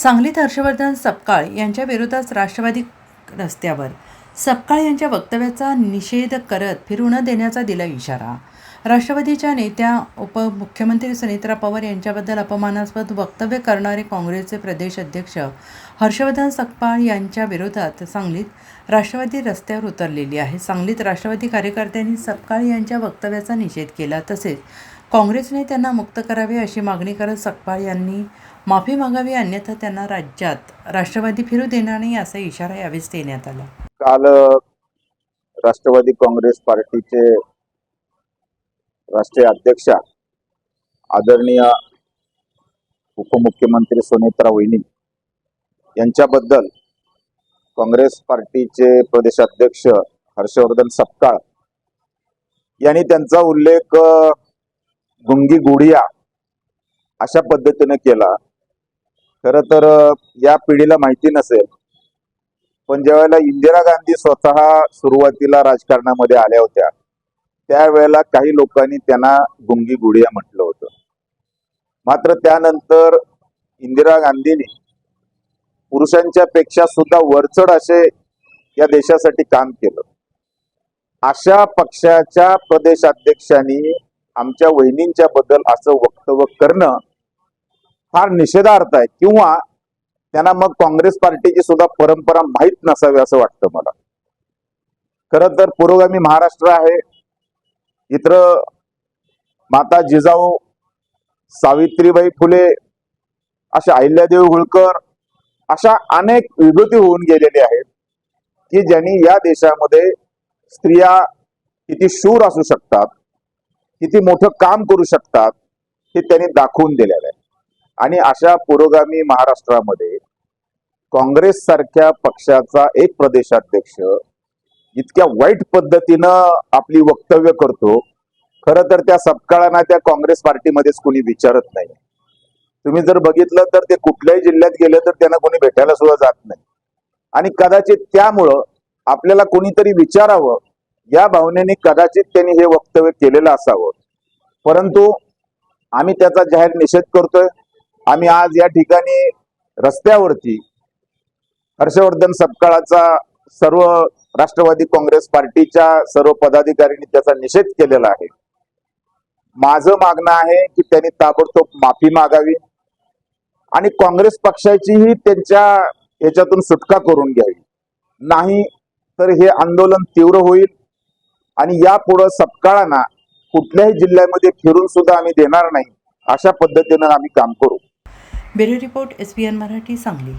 सांगलीत हर्षवर्धन सपकाळ यांच्या विरोधात राष्ट्रवादी रस्त्यावर. सपकाळ यांच्या वक्तव्याचा निषेध करत फिरू न देण्याचा दिला इशारा. राष्ट्रवादीच्या नेत्या उपमुख्यमंत्री सुनेत्रा पवार यांच्याबद्दल अपमानास्पद वक्तव्य करणारे काँग्रेसचे प्रदेश अध्यक्ष हर्षवर्धन सपकाळ यांच्या विरोधात सांगलीत राष्ट्रवादी रस्त्यावर उतरलेली आहे. सांगलीत राष्ट्रवादी कार्यकर्त्यांनी सपकाळ यांच्या वक्तव्याचा निषेध केला. तसेच काँग्रेसने त्यांना मुक्त करावे अशी मागणी करत सपकाळ यांनी माफी मागावी, अन्यथा त्यांना राज्यात राष्ट्रवादी फिरू देणार नाही असा इशारा यावेळी देण्यात आला. काल राष्ट्रवादी काँग्रेस पार्टीचे राष्ट्रीय अध्यक्ष आदरणीय उपमुख्यमंत्री सुनेत्रा वहिनी यांच्याबद्दल काँग्रेस पार्टीचे प्रदेशाध्यक्ष हर्षवर्धन सपकाळ यांनी त्यांचा उल्लेख गुंगी गुडिया अशा पद्धतीने केला. खरं तर या पिढीला माहिती नसेल, पण ज्यावेळेला इंदिरा गांधी स्वतः सुरुवातीला राजकारणामध्ये आल्या होत्या त्यावेळेला काही लोकांनी त्यांना गुंगी गुडिया म्हटलं होतं. मात्र त्यानंतर इंदिरा गांधींनी पुरुषांच्या पेक्षा सुद्धा वरचढ असे या देशासाठी काम केलं. अशा पक्षाच्या प्रदेशाध्यक्षांनी आमच्या वहिनींच्या बद्दल असं वक्तव्य करणं फार निषेधार्थ आहे, किंवा त्यांना मग काँग्रेस पार्टीची सुद्धा परंपरा माहीत नसावी असं वाटतं मला. खरं तर पुरोगामी महाराष्ट्र आहे. इतर माता जिजाऊ, सावित्रीबाई फुले, अशा अहिल्यादेवी होळकर, अशा अनेक विभूती होऊन गेलेले आहेत की ज्यांनी या देशामध्ये स्त्रिया किती शूर असू शकतात, किती मोठं काम करू शकतात हे त्यांनी दाखवून दिलेलं आहे. आणि अशा पुरोगामी महाराष्ट्रामध्ये काँग्रेस सारख्या पक्षाचा एक प्रदेशाध्यक्ष इतक्या वाईट पद्धतीनं आपली वक्तव्य करतो. खरं तर त्या सपकाळांना त्या काँग्रेस पार्टीमध्येच कोणी विचारत नाही. तुम्ही जर बघितलं तर ते कुठल्याही जिल्ह्यात गेले तर त्यांना कोणी भेटायला सुद्धा जात नाही. आणि कदाचित त्यामुळं आपल्याला कोणीतरी विचारावं या भावनेने कदाचित त्यांनी हे वक्तव्य केलेलं असावं. परंतु आम्ही त्याचा जाहीर निषेध करतोय. आम्ही आज या ठिकाणी रस्त्यावरती हर्षवर्धन सपकाळाचा सर्व राष्ट्रवादी काँग्रेस पार्टीच्या सर्व पदाधिकाऱ्यांनी त्याचा निषेध केलेला आहे. माझं मागणं आहे की त्यांनी ताबडतोब माफी मागावी आणि काँग्रेस पक्षाचीही त्यांच्या याच्यातून सुटका करून घ्यावी. नाही तर हे आंदोलन तीव्र होईल आणि यापुढे सपकाळांना कुठल्याही जिल्ह्यामध्ये फिरून सुद्धा आम्ही देणार नाही, अशा पद्धतीनं आम्ही काम करू. Bureau report, SBN Marathi, Sangli.